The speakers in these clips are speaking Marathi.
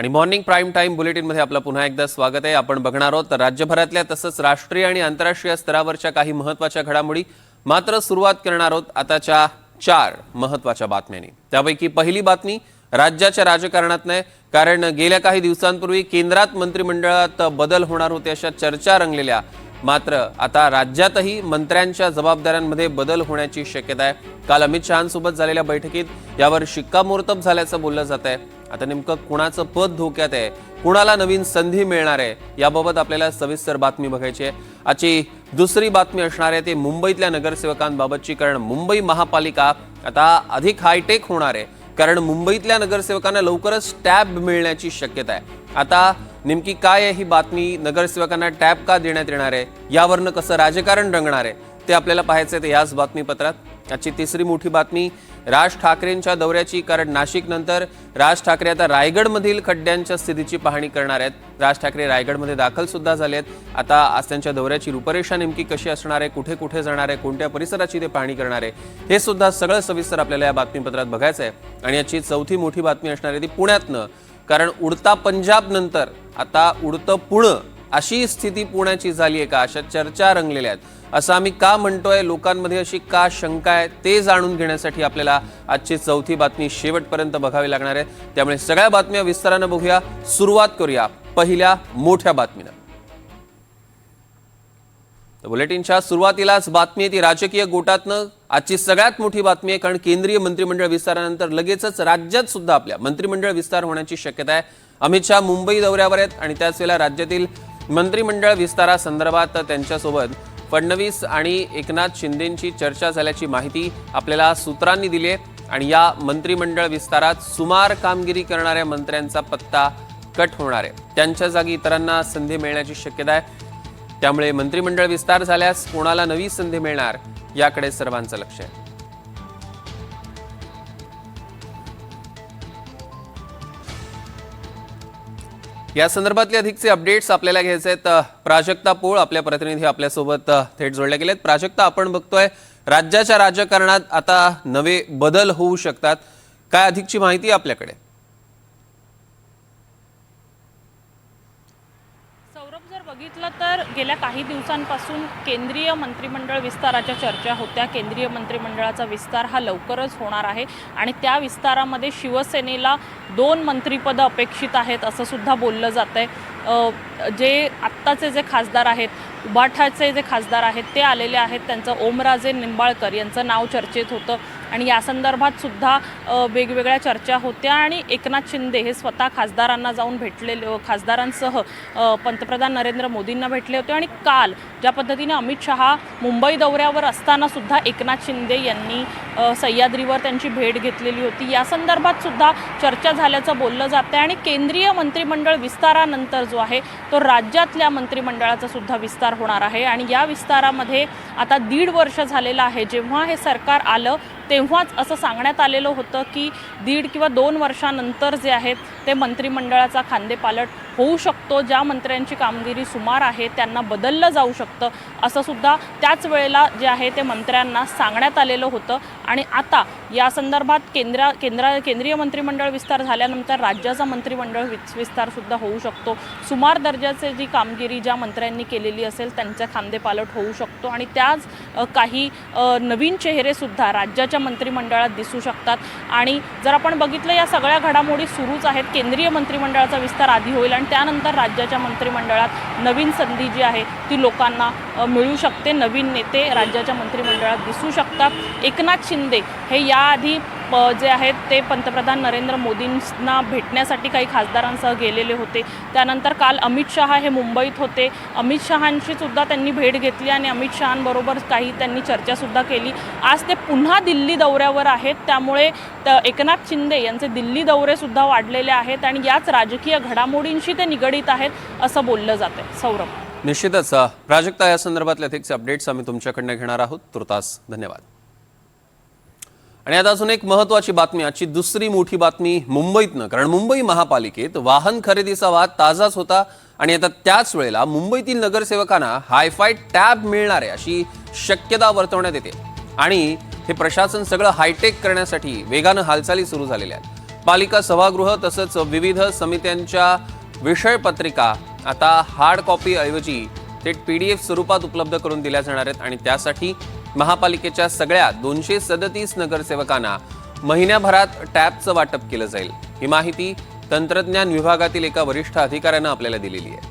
आणि मॉर्निंग प्राइम टाइम बुलेटिनमध्ये आपलं पुन्हा एकदा स्वागत आहे। आपण बघणार आहोत राज्यभरातल्या तसंच राष्ट्रीय आणि आंतरराष्ट्रीय स्तरावरच्या काही महत्त्वाच्या घडामोडी। मात्र सुरुवात करणार आहोत आताच्या 4 महत्त्वाच्या बातम्यांनी। त्यापैकी पहिली बातमी राज्याच्या राजकारणात नाही, कारण गेल्या काही दिवसांपूर्वी केंद्रात मंत्रिमंडळात बदल होणार होते अशा चर्चा रंगलेल्या, मात्र आता राज्यातही मंत्र्यांच्या जबाबदाऱ्यांमध्ये बदल होण्याची शक्यता आहे। काल अमित शहांसोबत झालेल्या बैठकीत यावर शिक्कामोर्तब झाल्याचं बोललं जात आहे। आता नेमकं कुणाचं पद धोक्यात आहे, कुणाला नवीन संधी मिळणार आहे, याबाबत आपल्याला सविस्तर बातमी बघायची आहे। आजची दुसरी बातमी असणार आहे ते मुंबईतल्या नगरसेवकांबाबतची, कारण मुंबई महापालिका आता अधिक हायटेक होणार आहे, कारण मुंबईतल्या नगरसेवकांना लवकरच टॅब मिळण्याची शक्यता आहे। आता नेमकी काय आहे ही बातमी, नगरसेवकांना टॅब का देण्यात येणार आहे, यावरनं कसं राजकारण रंगणार आहे ते आपल्याला पाहायचं आहे याच बातमीपत्रात। आजची तिसरी मोठी बातमी राज ठाकरेंच्या दौऱ्याची, कारण नाशिक नंतर राज ठाकरे आता रायगडमधील खड्ड्यांच्या स्थितीची पाहणी करणार आहेत। राज ठाकरे रायगडमध्ये दाखल सुद्धा झाले आहेत। आता आज त्यांच्या दौऱ्याची रूपरेषा नेमकी कशी असणार आहे, कुठे कुठे जाणार आहे, कोणत्या परिसराची ते पाहणी करणार आहे, हे सुद्धा सगळं सविस्तर आपल्याला या बातमीपत्रात बघायचं आहे। आणि याची चौथी मोठी बातमी असणार आहे ती पुण्यातनं, कारण उडता पंजाब नंतर आता उडतं पुणे अशी स्थिती पुण्याची झाली आहे का, अशा चर्चा रंगलेल्या आहेत। असं आम्ही का म्हणतोय, लोकांमध्ये अशी का शंका आहे, ते जाणून घेण्यासाठी आपल्याला आजची चौथी बातमी शेवटपर्यंत बघावी लागणार आहे। त्यामुळे सगळ्या बातम्या विस्तारानं बघूया। सुरुवात करूया पहिल्या मोठ्या बातमीनं। बुलेटिनच्या सुरुवातीलाच बातमी आहे ती राजकीय गोटातनं। आजची सगळ्यात मोठी बातमी आहे, कारण केंद्रीय मंत्रिमंडळ विस्तारानंतर लगेचच राज्यात सुद्धा आपल्या मंत्रिमंडळ विस्तार होण्याची शक्यता आहे। अमित शहा मुंबई दौऱ्यावर आहेत आणि त्याच वेळेला राज्यातील मंत्रिमंडळ विस्तारासंदर्भात त्यांच्यासोबत फडणवीस आणि एकनाथ शिंदेंची चर्चा झाल्याची माहिती आपल्याला सूत्रांनी दिली आहे। आणि या मंत्रिमंडळ विस्तारात सुमार कामगिरी करणाऱ्या मंत्र्यांचा पत्ता कट होणार आहे, त्यांच्या जागी इतरांना संधी मिळण्याची शक्यता आहे। त्यामुळे मंत्रिमंडळ विस्तार झाल्यास कोणाला नवी संधी मिळणार याकडे सर्वांचं लक्ष आहे। या संदर्भातले अधिकचे अपडेट्स आपल्याला घ्यायचे आहेत। प्राजक्ता पोळ आपल्या प्रतिनिधी आपल्यासोबत थेट जोडले गेलेत। प्राजक्ता, आपण बघतोय राज्याच्या राजकारणात आता नवे बदल होऊ शकतात, काय अधिकची माहिती आपल्याकडे? जर बघितलं तर गेल्या काही दिवसांपासून केंद्रीय मंत्रिमंडळ विस्ताराच्या चर्चा होत्या। केंद्रीय मंत्रिमंडळाचा विस्तार हा लवकरच होणार आहे आणि त्या विस्तारामध्ये शिवसेनेला 2 मंत्रिपद अपेक्षित आहेत असं सुद्धा बोललं जातंय। जे आत्ताचे जे खासदार आहेत, उबाठाचे जे खासदार आहेत ते आलेले आहेत, त्यांचं ओमराजे निंबाळकर यांचं नाव चर्चेत होतं आणि या संदर्भात सुद्धा वेगवेगळ्या चर्चा होत्या। आणि एकनाथ शिंदे हे स्वतः खासदारांना जाऊन भेटलेले, खासदारांसह पंतप्रधान नरेंद्र मोदींना भेटले होते। आणि काल ज्या पद्धतीने अमित शहा मुंबई दौऱ्यावर असताना सुद्धा एकनाथ शिंदे यांनी सह्याद्रीवर त्यांची भेट घेतलेली होती, या संदर्भात सुद्धा चर्चा झाल्याचं बोललं जातं। आणि केंद्रीय मंत्रिमंडळ विस्तारानंतर जो आहे तो राज्यातल्या मंत्रिमंडळाचा सुद्धा विस्तार होणार आहे। आणि या विस्तारामध्ये आता 1.5 वर्ष झालेलं आहे। जेव्हा हे सरकार आलं तेव्हाच असं सांगण्यात आलेलं होतं की 1.5 किंवा 2 वर्षानंतर जे आहेत ते मंत्रिमंडळाचा खांदेपालट होऊ शकतो, ज्या मंत्र्यांची कामगिरी सुमार आहे त्यांना बदललं जाऊ शकतं असं सुद्धा त्याच वेळेला जे आहे ते मंत्र्यांना सांगण्यात आलेलं होतं। आणि आता या संदर्भात केंद्रीय मंत्रिमंडळ विस्तार झाल्यानंतर राज्याचा मंत्रिमंडळ विस्तार सुद्धा होऊ शकतो। सुमार दर्जाची जी कामगिरी ज्या मंत्र्यांनी केलेली असेल त्यांचा खांदेपालट होऊ शकतो आणि त्याच काही नवीन चेहरे सुद्धा राज्याच्या मंत्रिमंडळात दिसू शकतात। आणि जर आपण बघितलं या सगळ्या घडामोडी सुरूच आहेत। केंद्रीय मंत्रिमंडळाचा विस्तार आधी होईल आणि त्यानंतर राज्याच्या मंत्रिमंडळात नवीन संधी जी आहे ती लोकांना मिळू शकते, नवीन नेते राज्याच्या मंत्रिमंडळात दिसू शकतात। एकनाथ शिंदे हे याआधी जे आहेत ते पंतप्रधान नरेंद्र मोदींना भेटण्यासाठी काही खासदारांसह गेलेले होते। त्यानंतर काल अमित शहा हे मुंबईत होते, अमित शहांशी सुद्धा त्यांनी भेट घेतली आणि अमित शहांबरोबर काही त्यांनी चर्चासुद्धा केली। आज ते पुन्हा दिल्ली दौऱ्यावर आहेत, त्यामुळे एकनाथ शिंदे यांचे दिल्ली दौरेसुद्धा वाढलेले आहेत आणि याच राजकीय घडामोडींशी ते निगडीत आहेत असं बोललं जातंय। सौरभ, निश्चितच प्राजक्ता, या संदर्भातले अधिकचे अपडेट्स आम्ही तुमच्याकडनं घेणार आहोत। तुर्तास धन्यवाद। आणि आता अजून एक महत्त्वाची बातमी, आजची दुसरी मोठी बातमी मुंबईतनं, कारण मुंबई महापालिकेत वाहन खरेदीचा वाद ताजाच होता आणि आता त्याच वेळेला मुंबईतील नगरसेवकांना हायफाय टॅब मिळणार आहे अशी शक्यता वर्तवण्यात येते। आणि हे प्रशासन सगळं हायटेक करण्यासाठी वेगानं हालचाली सुरू झालेल्या आहेत। पालिका सभागृह तसंच विविध समित्यांच्या विषय पत्रिका आता हार्ड कॉपी ऐवजी थेट PDF स्वरूपात उपलब्ध करून दिल्या जाणार आहेत आणि त्यासाठी महापालिकेच्या सगळ्या 237 नगरसेवकांना महिन्याभरात टॅबचं वाटप केलं जाईल। ही माहिती तंत्रज्ञान विभागातील एका वरिष्ठ अधिकाऱ्यानं आपल्याला दिलेली आहे।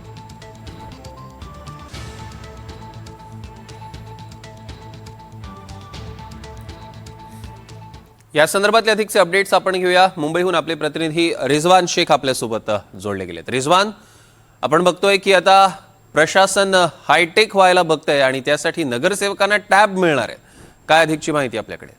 या संदर्भातले अधिकचे अपडेट्स आपण घेऊया। मुंबईहून आपले प्रतिनिधी रिजवान शेख आपल्यासोबत जोडले गेलेत। रिजवान, आपण बघतोय की आता प्रशासन हायटेक व्हायला बघतंय आणि त्यासाठी नगरसेवकांना टॅब मिळणार आहे। काय अधिकची माहिती आपल्याकडे?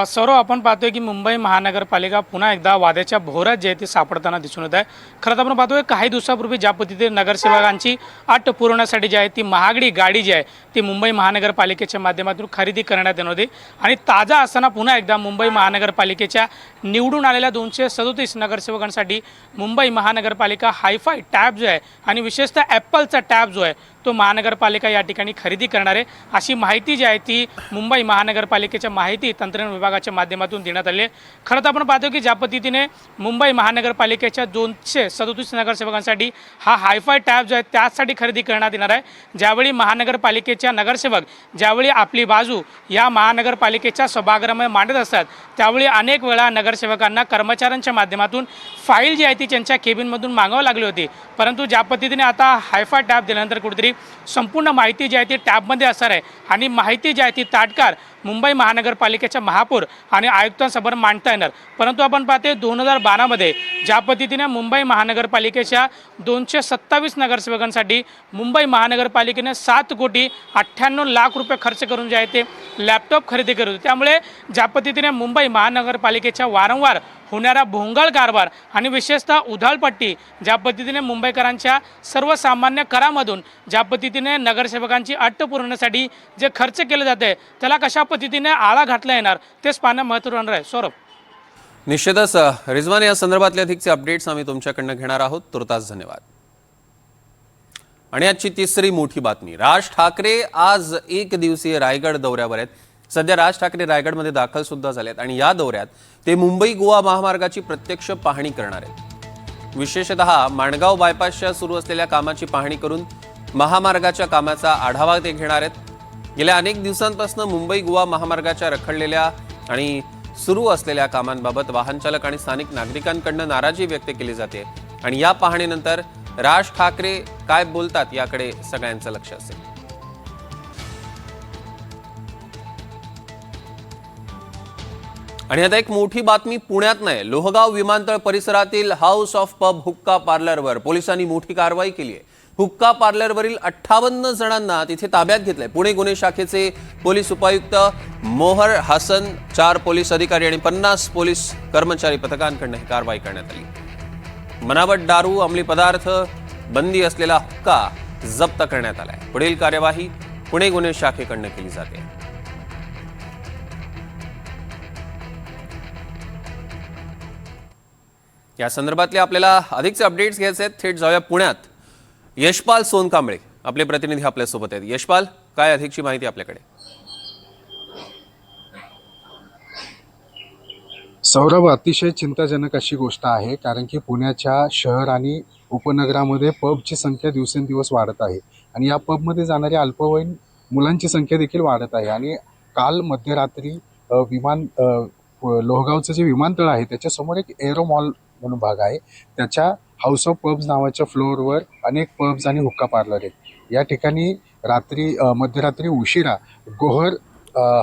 सौरव, आपण पाहतोय की मुंबई महानगरपालिका पुन्हा एकदा वादाच्या भोवऱ्यात जे आहे ते सापडताना दिसून येत आहे। खरं तर आपण पाहतोय काही दिवसापूर्वी ज्या पद्धतीने नगरसेवकांची अट पुरवण्यासाठी जी आहे ती महागडी गाडी जी आहे ती मुंबई महानगरपालिकेच्या माध्यमातून खरेदी करण्यात येणार होती आणि ताजा असताना पुन्हा एकदा मुंबई महानगरपालिकेच्या निवडून आलेल्या 237 नगरसेवकांसाठी मुंबई महानगरपालिका हायफाय टॅब जो आहे आणि विशेषतः ॲपलचा टॅब जो आहे तो महानगरपालिका या ठिकाणी खरेदी करणार आहे, अशी माहिती जी आहे ती मुंबई महानगरपालिकेच्या माहिती तंत्रज्ञान विभागाच्या माध्यमातून देण्यात आली आहे। खरं तर आपण पाहतो की ज्या पद्धतीने मुंबई महानगरपालिकेच्या 237 नगरसेवकांसाठी हा हायफाय टॅब जो आहे त्यासाठी खरेदी करण्यात येणार आहे। ज्यावेळी महानगरपालिकेच्या नगरसेवक ज्यावेळी आपली बाजू या महानगरपालिकेच्या सभागृहामध्ये मांडत असतात त्यावेळी अनेक वेळा नगरसेवकांना कर्मचाऱ्यांच्या माध्यमातून फाईल जी आहे ती त्यांच्या केबिनमधून मागावी लागली होती, परंतु ज्या पद्धतीने आता हायफाय टॅब दिल्यानंतर कुठेतरी संपूर्ण माहिती जी आहे ती टॅबमध्ये असणार आहे आणि माहिती जी आहे ती तात्काळ मुंबई महानगरपालिकेच्या महापौर आणि आयुक्तांसमोर मांडता येणार। परंतु आपण पाहते 2012मध्ये ज्या पद्धतीने मुंबई महानगरपालिकेच्या 227 नगरसेवकांसाठी मुंबई महानगरपालिकेने 7,98,00,000 रुपये खर्च करून जे आहे ते लॅपटॉप खरेदी करत होते। त्यामुळे ज्या पद्धतीने मुंबई महानगरपालिकेच्या वारंवार होणारा भोंगळ कारभार आणि विशेषतः उधाळपट्टी ज्या पद्धतीने मुंबईकरांच्या सर्वसामान्य करामधून ज्या पद्धतीने नगरसेवकांची अट पुरवण्यासाठी जे खर्च केले जाते त्याला कशा पद्धतीने आळा घातला येणार तेच पाहणं महत्त्वपूर्ण आहे। सौरभ, निश्चितच रिजवान, या संदर्भातले अधिकचे अपडेट्स आम्ही तुमच्याकडनं घेणार आहोत। तुर्तास धन्यवाद। आणि आजची तिसरी मोठी बातमी, राज ठाकरे आज एक दिवसीय रायगड दौऱ्यावर आहेत। सध्या राज ठाकरे रायगडमध्ये दाखल सुद्धा झालेत आणि या दौऱ्यात ते मुंबई गोवा महामार्गाची प्रत्यक्ष पाहणी करणार आहेत। विशेषतः माणगाव बायपासच्या सुरू असलेल्या कामाची पाहणी करून महामार्गाच्या कामाचा आढावा ते घेणार आहेत। गेल्या अनेक दिवसांपासून मुंबई गोवा महामार्गाच्या रखडलेल्या आणि सुरू असलेल्या कामांबाबत वाहन चालक आणि स्थानिक नागरिकांकडून नाराजी व्यक्त केली जाते आणि या पाहणीनंतर राज ठाकरे काय बोलतात याकडे सगळ्यांचं लक्ष असेल। आणि आता एक मोठी बातमी पुण्यात नाही, लोहगाव विमानतळ परिसरातील हाऊस ऑफ पब हुक्का पार्लरवर पोलिसांनी मोठी कारवाई केली आहे। हुक्का पार्लरवरील 58 जणांना तिथे ताब्यात घेतलंय। पुणे गुन्हे शाखेचे पोलीस उपायुक्त मोहर हसन, 4 पोलीस अधिकारी आणि 50 पोलीस कर्मचारी पथकांकडून ही कारवाई करण्यात आली। बनावट दारू, अंमली पदार्थ, बंदी असलेला हुक्का जप्त करण्यात आलाय। पुढील कार्यवाही पुणे गुन्हे शाखेकडून केली जाते। या संदर्भातले आपल्याला अधिकचे अपडेट्स घ्यायचे आहेत। थेट जाऊया पुण्यात। यशपाल सोनकांबळे आपले प्रतिनिधी आपल्यासोबत आहेत। यशपाल, काय अधिकची माहिती आपल्याकडे? सौरभ, अतिशय चिंताजनक अशी गोष्ट आहे, कारण की पुण्याच्या शहर आणि उपनगरामध्ये पबची संख्या दिवसेंदिवस वाढत आहे आणि या पबमध्ये जाणाऱ्या अल्पवयीन मुलांची संख्या देखील वाढत आहे। आणि काल मध्यरात्री लोहगावचं जे विमानतळ आहे त्याच्यासमोर एक एरो मॉल म्हणून भाग आहे, त्याच्या हाऊस ऑफ पब्स नावाच्या फ्लोअरवर अनेक पब्स आणि हुक्का पार्लर आहेत। या ठिकाणी मध्यरात्री उशिरा गोहर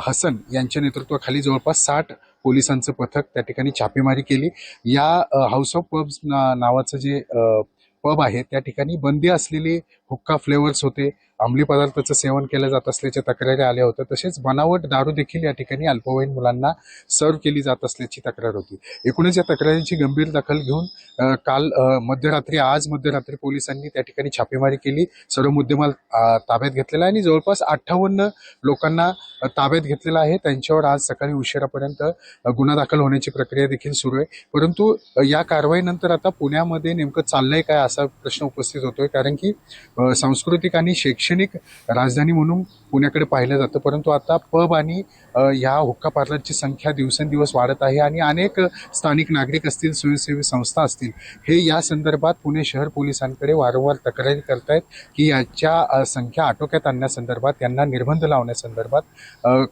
हसन यांच्या नेतृत्वाखाली जवळपास 60 पोलिसांचं पथक त्या ठिकाणी छापेमारी केली। या हाऊस ऑफ पब्स नावाचं जे पब आहे त्या ठिकाणी बंदी असलेले हुक्का फ्लेवर्स होते, अंमली पदार्थाचं सेवन केलं जात असल्याच्या तक्रारी आल्या होत्या, तसेच बनावट दारू देखील या ठिकाणी अल्पवयीन मुलांना सर्व केली जात असल्याची तक्रार होती। एकूणच या तक्रारीची गंभीर दखल घेऊन आज मध्यरात्री पोलिसांनी त्या ठिकाणी छापेमारी केली, सर्व मुद्देमाल ताब्यात घेतलेला आहे आणि जवळपास 58 लोकांना ताब्यात घेतलेला आहे। त्यांच्यावर आज सकाळी उशिरापर्यंत गुन्हा दाखल होण्याची प्रक्रिया देखील सुरू आहे। परंतु या कारवाईनंतर आता पुण्यामध्ये नेमकं चाललंय काय असा प्रश्न उपस्थित होतोय, कारण की सांस्कृतिक आणि शैक्षणिक राजधानी म्हणून पुण्याकडे पाहिलं जातं, परंतु आता पब आणि ह्या हुक्का पार्लरची संख्या दिवसेंदिवस वाढत आहे आणि अनेक स्थानिक नागरिक असतील, स्वयंसेवी संस्था असतील, हे या संदर्भात पुणे शहर पोलिसांकडे वारंवार तक्रारी करतायत की याच्या संख्या आटोक्यात आणण्यासंदर्भात, यांना निर्बंध लावण्यासंदर्भात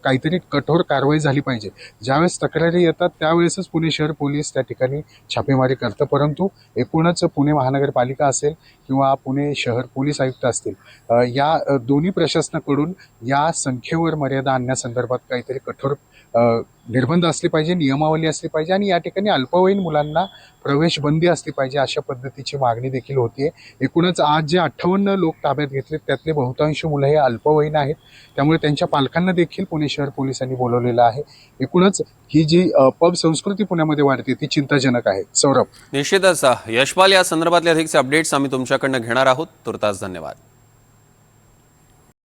काहीतरी कठोर कारवाई झाली पाहिजे. ज्यावेळेस तक्रारी येतात त्यावेळेसच पुणे शहर पोलीस त्या ठिकाणी छापेमारी करतं, परंतु एकूणच पुणे महानगरपालिका असेल किंवा पुणे शहर पोलीस आयुक्त असतील, या दोन्ही प्रशासनाकडून या संख्येवर मर्यादा आणण्यासंदर्भात काहीतरी कठोर निर्बंध असले पाहिजे, नियमावली असली पाहिजे आणि या ठिकाणी अल्पवयीन मुलांना प्रवेश बंदी असली पाहिजे, अशा पद्धतीची मागणी देखील होतीये. एकूणच आज जे 58 लोक ताब्यात घेतले त्यातले बहुतांश मुलं हे अल्पवयीन आहेत, त्यामुळे त्यांच्या पालकांना देखील पुणे शहर पोलिसांनी बोलवलेलं आहे. एकूणच ही जी पब संस्कृती पुण्यामध्ये वाढते ती चिंताजनक आहे. सौरभ. निश्चितच यशपाल, या संदर्भातले अधिकचे अपडेट्स आम्ही तुमच्याकडनं घेणार आहोत. तुर्तास धन्यवाद.